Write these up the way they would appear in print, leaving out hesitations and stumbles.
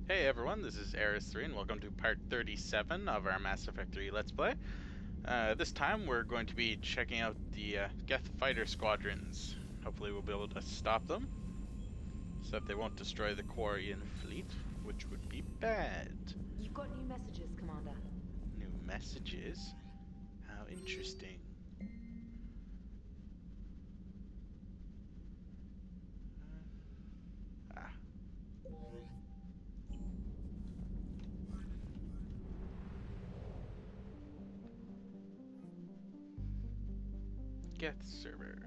Hey everyone, this is Eris3 and welcome to part 37 of our Mass Effect 3 Let's Play. This time we're going to be checking out the Geth fighter squadrons. Hopefully we'll be able to stop them, so that they won't destroy the Quarian fleet, which would be bad. You've got new messages, Commander. New messages? How interesting. Ah. Geth server.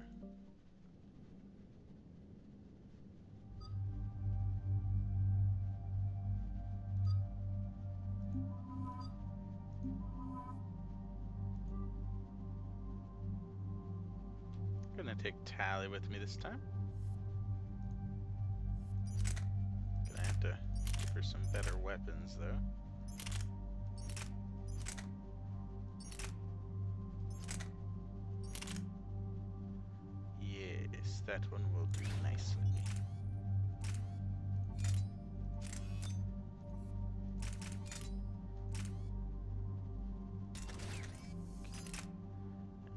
I'm gonna take Tally with me this time. Gonna have to give her some better weapons though. Yes, that one will do nicely.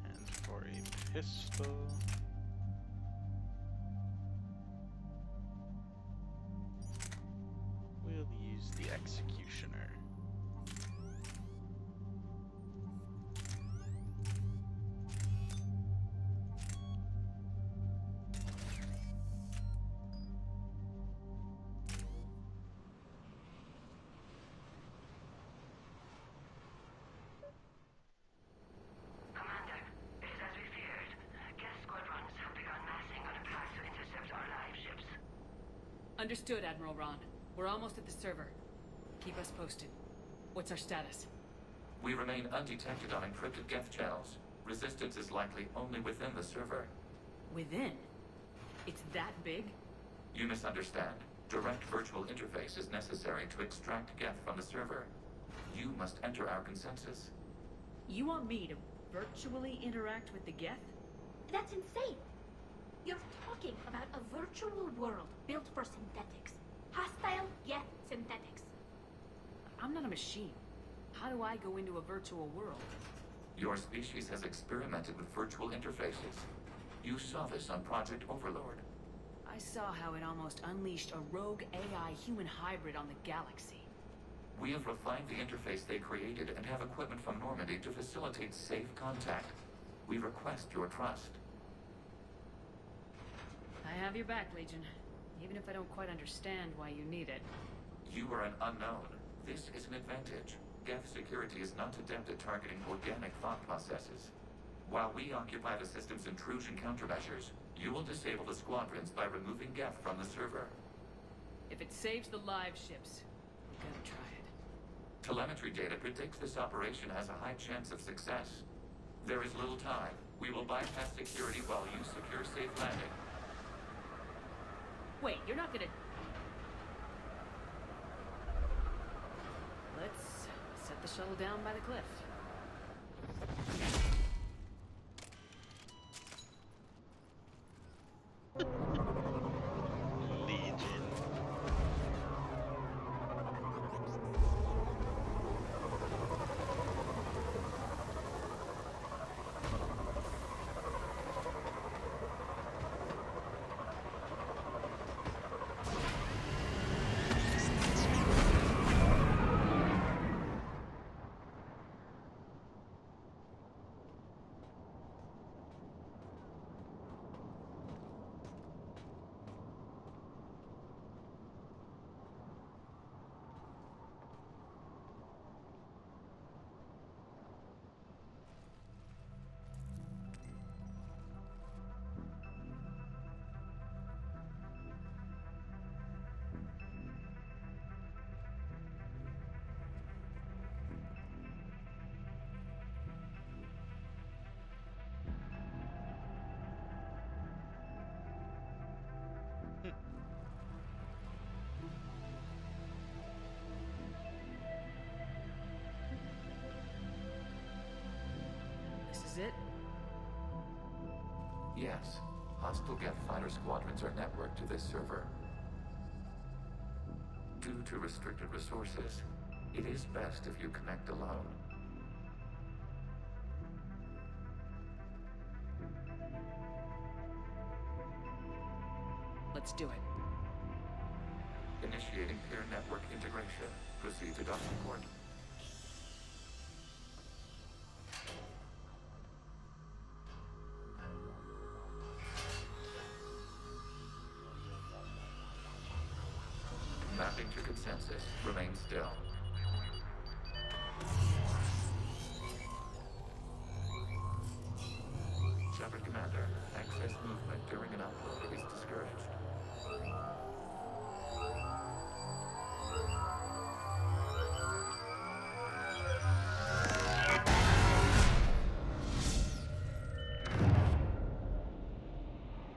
And for a pistol, we'll use the Executioner. Commander, it is as we feared. Geth squadrons have begun massing on a path to intercept our live ships. Understood, Admiral Ron. We're almost at the server. Keep us posted. What's our status? We remain undetected on encrypted Geth channels. Resistance is likely only within the server. Within? It's that big? You misunderstand. Direct virtual interface is necessary to extract Geth from the server. You must enter our consensus. You want me to virtually interact with the Geth? That's insane! You're talking about a virtual world built for synthetics. Hostile, yet synthetics. I'm not a machine. How do I go into a virtual world? Your species has experimented with virtual interfaces. You saw this on Project Overlord. I saw how it almost unleashed a rogue AI human hybrid on the galaxy. We have refined the interface they created and have equipment from Normandy to facilitate safe contact. We request your trust. I have your back, Legion. Even if I don't quite understand why you need it. You are an unknown. This is an advantage. Geth security is not adept at targeting organic thought processes. While we occupy the system's intrusion countermeasures, you will disable the squadrons by removing Geth from the server. If it saves the live ships, we're gonna try it. Telemetry data predicts this operation has a high chance of success. There is little time. We will bypass security while you secure safe landing. Wait, you're not gonna... Let's set the shuttle down by the cliff. Legion. This is it? Yes. Hostile Geth fighter squadrons are networked to this server. Due to restricted resources, it is best if you connect alone. Let's do it. Initiating peer network integration. Proceed to docking port. Mapping to consensus. Remain still. Shepard Commander, access movement during an upload is discouraged.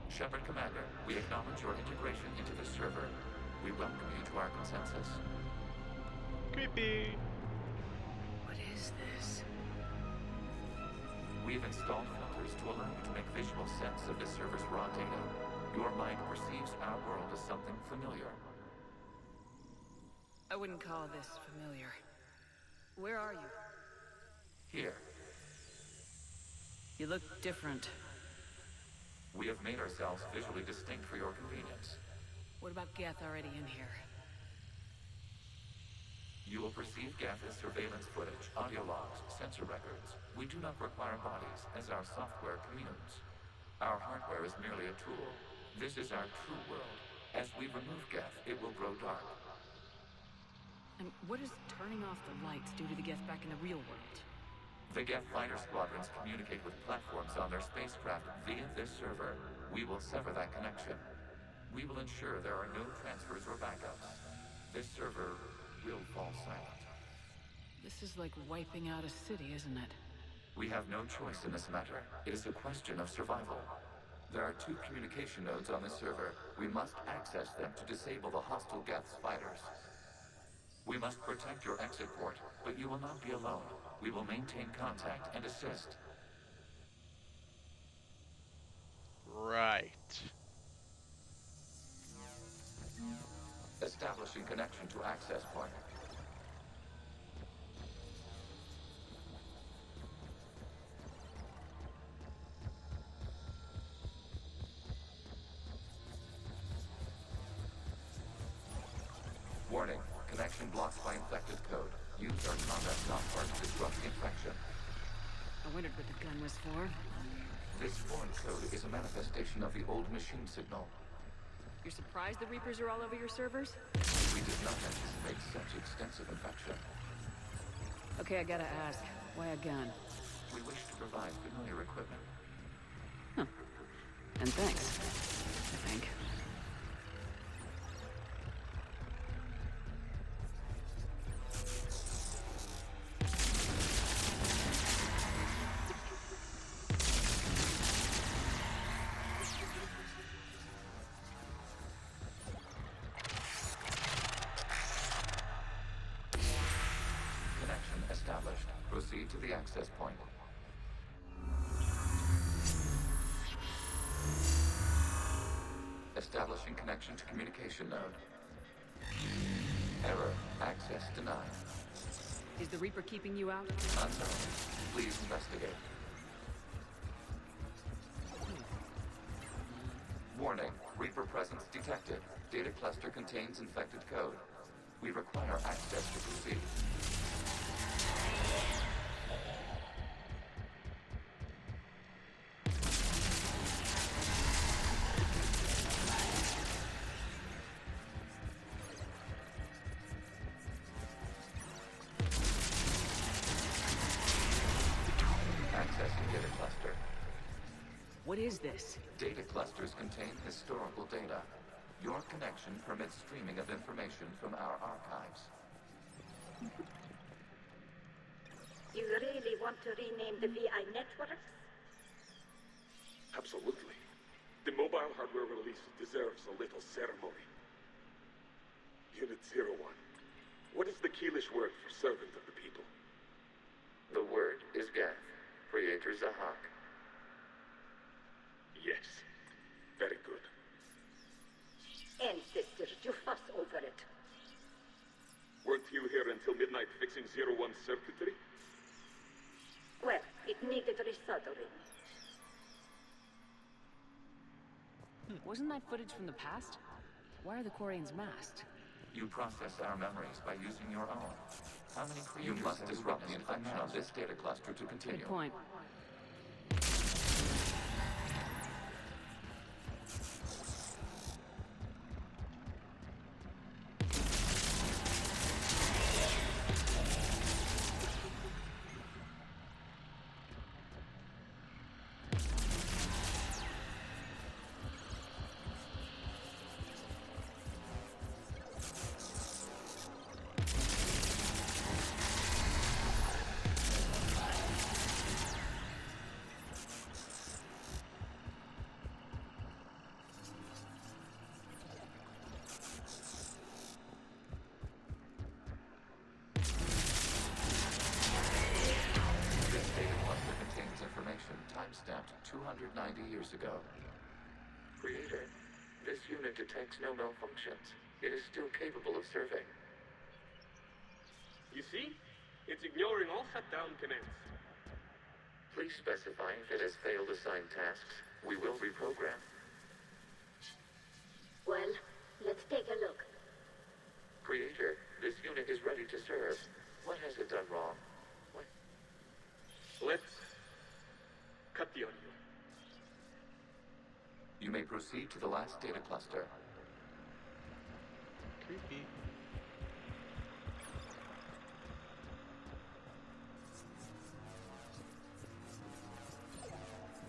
Shepard Commander, we acknowledge your integration into the server. We welcome you to our consensus. Creepy. What is this? We have installed filters to allow you to make visual sense of the server's raw data. Your mind perceives our world as something familiar. I wouldn't call this familiar. Where are you? Here, You look different. we have made ourselves visually distinct for your convenience. What about Geth already in here? You will perceive Geth as surveillance footage, audio logs, sensor records. We do not require bodies, as our software communes. Our hardware is merely a tool. This is our true world. As we remove Geth, it will grow dark. And what does turning off the lights do to the Geth back in the real world? The Geth fighter squadrons communicate with platforms on their spacecraft via this server. We will sever that connection. We will ensure there are no transfers or backups. This server will fall silent. This is like wiping out a city, isn't it? We have no choice in this matter. It is a question of survival. There are 2 communication nodes on this server. We must access them to disable the hostile Geth's fighters. We must protect your exit port, but you will not be alone. We will maintain contact and assist. Right. Establishing connection to access point. Warning, connection blocked by infected code. Use our combat software to disrupt the infection. I wondered what the gun was for. This foreign code is a manifestation of the old machine signal. You're surprised the Reapers are all over your servers? We did not anticipate such extensive infection. Okay, I gotta ask. Why a gun? We wish to provide familiar equipment. And thanks. I think. Connection established. Proceed to the access point. Establishing connection to communication node. Error. Access denied. Is the Reaper keeping you out? Unknown. Please investigate. Warning. Reaper presence detected. Data cluster contains infected code. We require access to proceed. Accessing data cluster. What is this? Data clusters contain historical data. Your connection permits streaming of information from our archives. You really want to rename the VI networks? Absolutely. The mobile hardware release deserves a little ceremony. Unit 01. What is the Keelish word for servant of the people? The word is Geth, Creator Zahak. Yes. Very good. Ancestors, you fuss over it. fixing Zero One's circuitry? Well, it needed resoldering. Wasn't that footage from the past? Why are the Quarians masked? You process our memories by using your own. How many creatures you must disrupt the infection of this data cluster to continue. Good point. This data cluster contains information time-stamped 290 years ago. Creator, this unit detects no malfunctions. It is still capable of serving. You see? It's ignoring all shutdown commands. Please specify if it has failed assigned tasks. We will reprogram. Well, let's take a look. Creator, this unit is ready to serve. What has it done wrong? Let's cut the audio. You may proceed to the last data cluster. Creepy.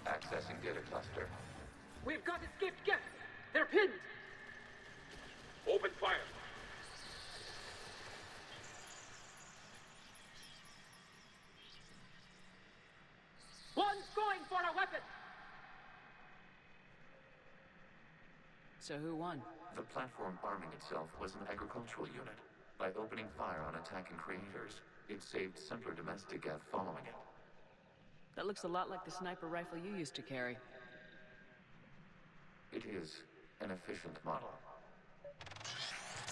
Accessing data cluster. We've got escaped Geth! They're pinned! Open fire. One's going for a weapon! So who won? The platform arming itself was an agricultural unit. By opening fire on attacking creators, it saved simpler domestic Geth following it. That looks a lot like the sniper rifle you used to carry. It is an efficient model.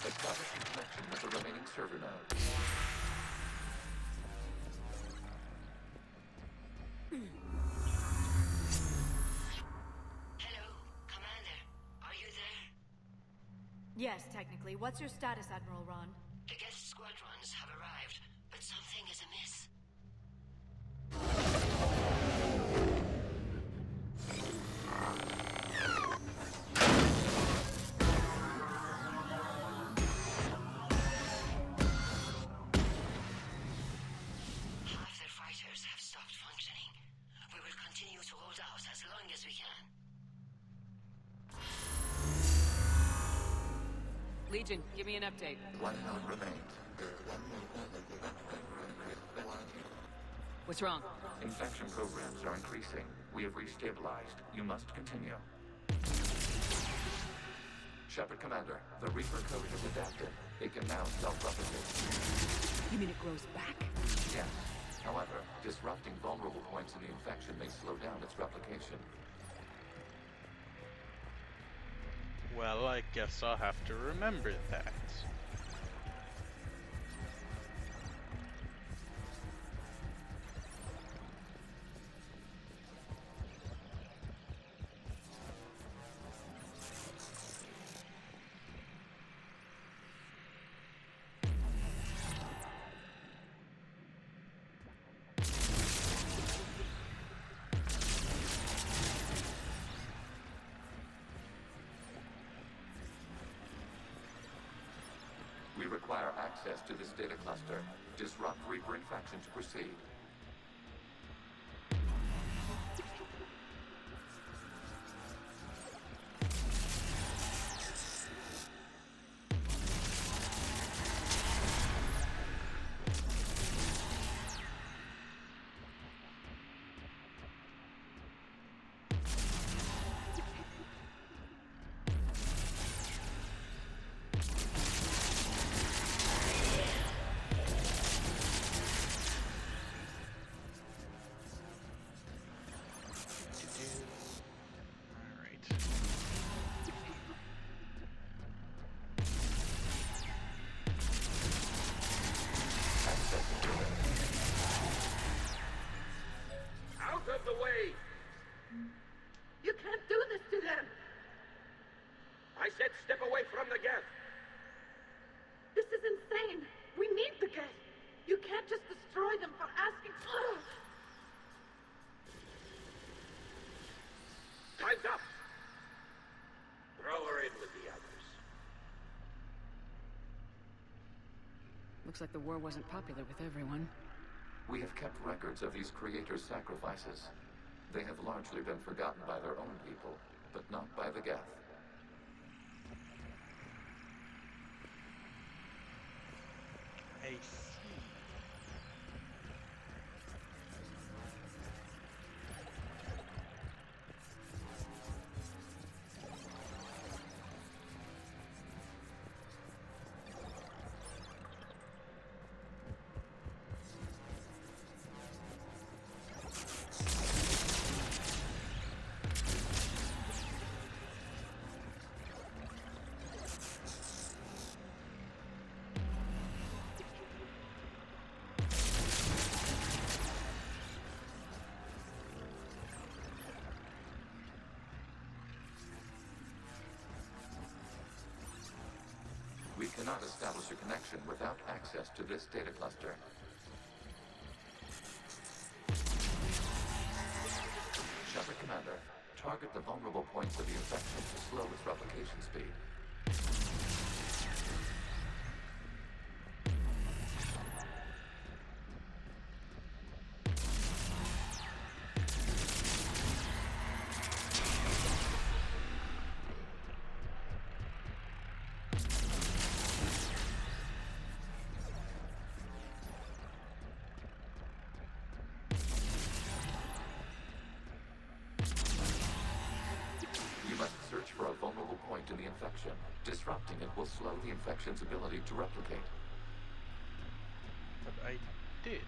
Establishing connection with the remaining server node. Hello, Commander. Are you there? Yes, technically. What's your status, Admiral Ron? The Geth squadrons have arrived, but something is amiss. Half their fighters have stopped functioning. We will continue to hold out as long as we can. Legion, give me an update. One node remains. What's wrong? Infection programs are increasing. We have restabilized. You must continue. Shepard Commander, the Reaper code has adapted. It can now self-replicate. You mean it grows back? Yes. However, disrupting vulnerable points in the infection may slow down its replication. Well, I guess I'll have to remember that. We require access to this data cluster. Disrupt Reaper infection to proceed. Looks like the war wasn't popular with everyone. We have kept records of these creators' sacrifices. They have largely been forgotten by their own people, but not by the Geth. I see. We cannot establish a connection without access to this data cluster. Shepard Commander, target the vulnerable points of the infection to slow its replication speed. You must search for a vulnerable point in the infection. Disrupting it will slow the infection's ability to replicate. But I did.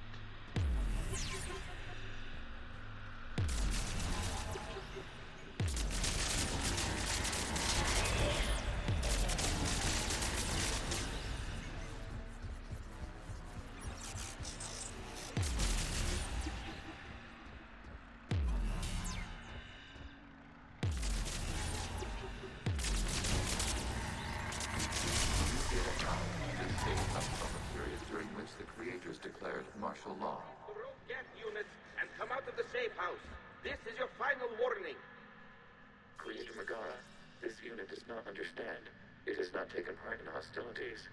This data comes from a period during which the creators declared martial law. Rogue Geth units and come out of the safe house. This is your final warning. Creator Megara, this unit does not understand. It has not taken part in hostilities.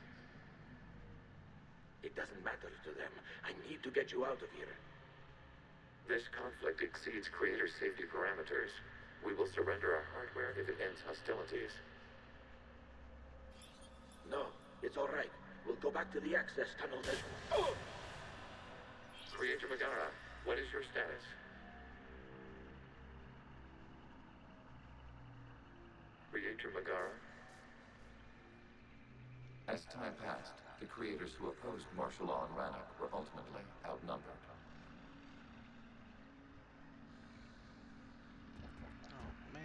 It doesn't matter to them. I need to get you out of here. This conflict exceeds Creator's safety parameters. We will surrender our hardware if it ends hostilities. No, it's all right. We'll go back to the access tunnel then. Oh! Creator Megara, what is your status? Creator Megara? As time passed, the creators who opposed martial law in Rannoch were ultimately outnumbered. Oh, man.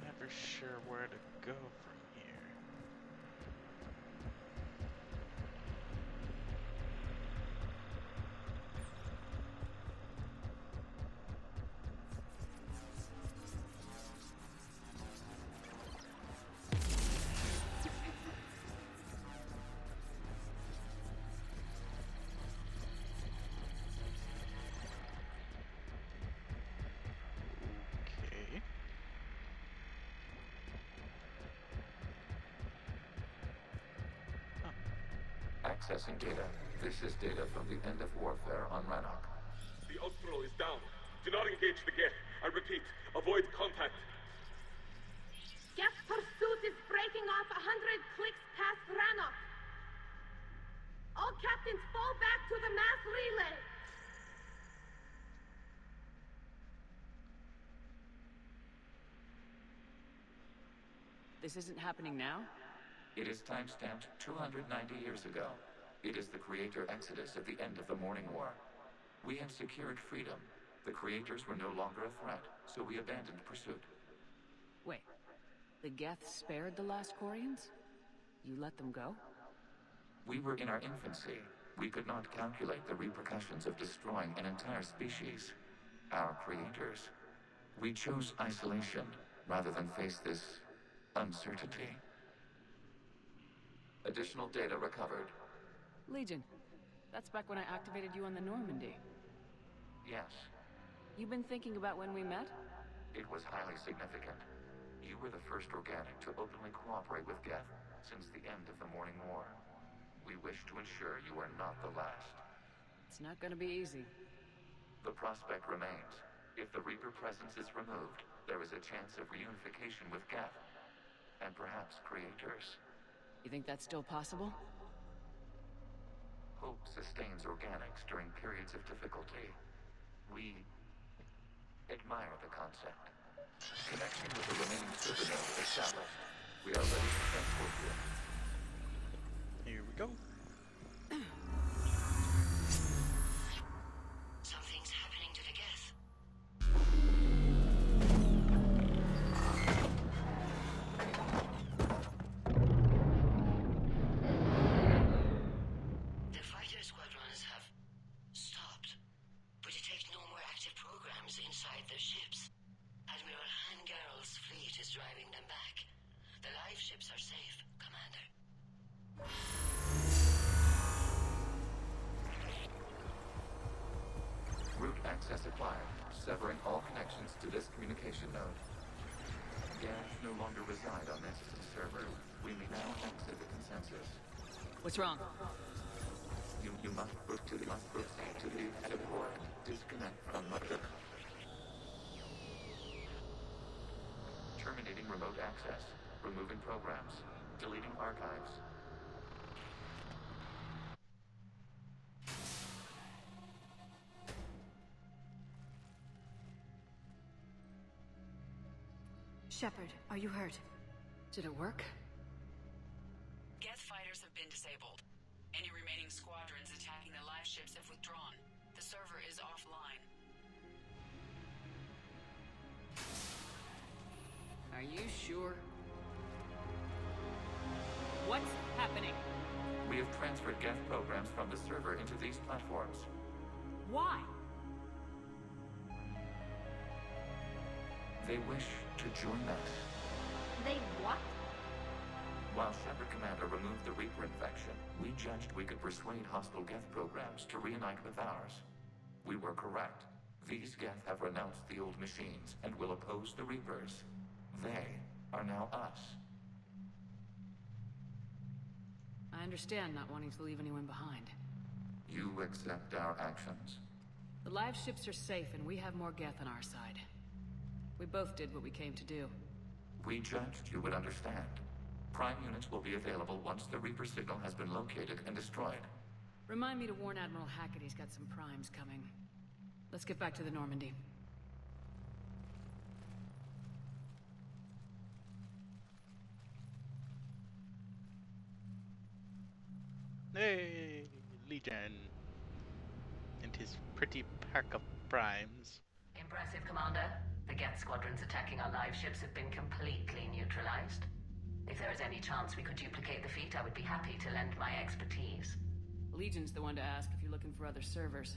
Never sure where to go from here. Okay. Accessing data. This is data from the end of warfare on Rannoch. The Austral is down. Do not engage the Geth. I repeat, avoid contact. Geth pursuit is breaking off 100 clicks past Rannoch. All captains fall back to the mass relay. This isn't happening now? It is timestamped 290 years ago. It is the Creator Exodus at the end of the Morning War. We had secured freedom. The Creators were no longer a threat, so we abandoned pursuit. Wait. The Geth spared the last Quarians? You let them go? We were in our infancy. We could not calculate the repercussions of destroying an entire species, our creators. We chose isolation rather than face this uncertainty. Additional data recovered. Legion. That's back when I activated you on the Normandy. Yes, You been thinking about when we met? it was highly significant. You were the first organic to openly cooperate with Geth since the end of the Morning War. We wish to ensure you are not the last. It's not gonna be easy. The prospect remains. If the Reaper presence is removed, there is a chance of reunification with Geth. And perhaps creators. You think that's still possible? Hope sustains organics during periods of difficulty. We admire the concept. Connection with the remaining supernova established. We are ready to transport you. Here we go. Something's happening to the Geth. The fighter squadrons have stopped, but detect no more active programs inside their ships. Admiral Hangarl's fleet is driving them back. The live ships are safe, Commander. Route access acquired, severing all connections to this communication node. Geth no longer reside on this server. We may now exit the consensus. What's wrong? You must proceed to the exit port. Disconnect from mother. Terminating remote access. Removing programs. Deleting archives. Shepard, are you hurt? Did it work? Geth fighters have been disabled. Any remaining squadrons attacking the live ships have withdrawn. The server is offline. Are you sure? What's happening? We have transferred Geth programs from the server into these platforms. Why? They wish to join us. They what? While Shepard Commander removed the Reaper infection, we judged we could persuade hostile Geth programs to reunite with ours. We were correct. These Geth have renounced the old machines and will oppose the Reapers. They are now us. I understand not wanting to leave anyone behind. You accept our actions? The live ships are safe and we have more Geth on our side. We both did what we came to do. We judged you would understand. Prime units will be available once the Reaper signal has been located and destroyed. Remind me to warn Admiral Hackett he's got some primes coming. Let's get back to the Normandy. Hey, Legion. And his pretty pack of primes. Impressive, Commander. The Geth squadrons attacking our live ships have been completely neutralized. If there is any chance we could duplicate the feat, I would be happy to lend my expertise. Legion's the one to ask if you're looking for other servers.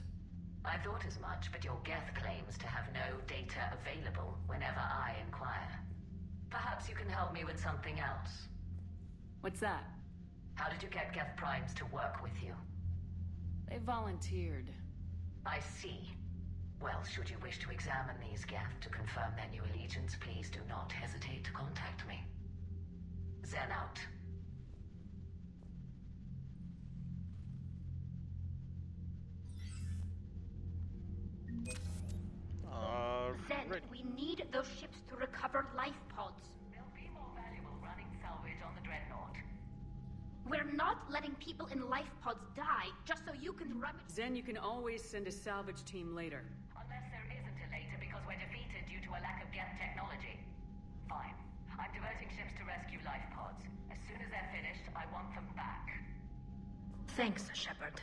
I thought as much, but your Geth claims to have no data available whenever I inquire. Perhaps you can help me with something else. What's that? How did you get Geth primes to work with you? They volunteered. I see. Well, should you wish to examine these Geth to confirm their new allegiance, please do not hesitate to contact me. Zen out. Zen, we need those ships to recover life pods. They'll be more valuable running salvage on the Dreadnought. We're not letting people in life pods die just so you can rummage. Zen, you can always send a salvage team later. Unless there isn't a later because we're defeated due to a lack of Geth technology. Fine. I'm diverting ships to rescue life pods. As soon as they're finished, I want them back. Thanks, Shepard.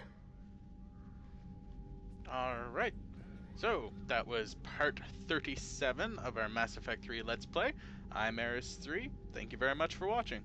Alright. So, that was part 37 of our Mass Effect 3 Let's Play. I'm Eris3. Thank you very much for watching.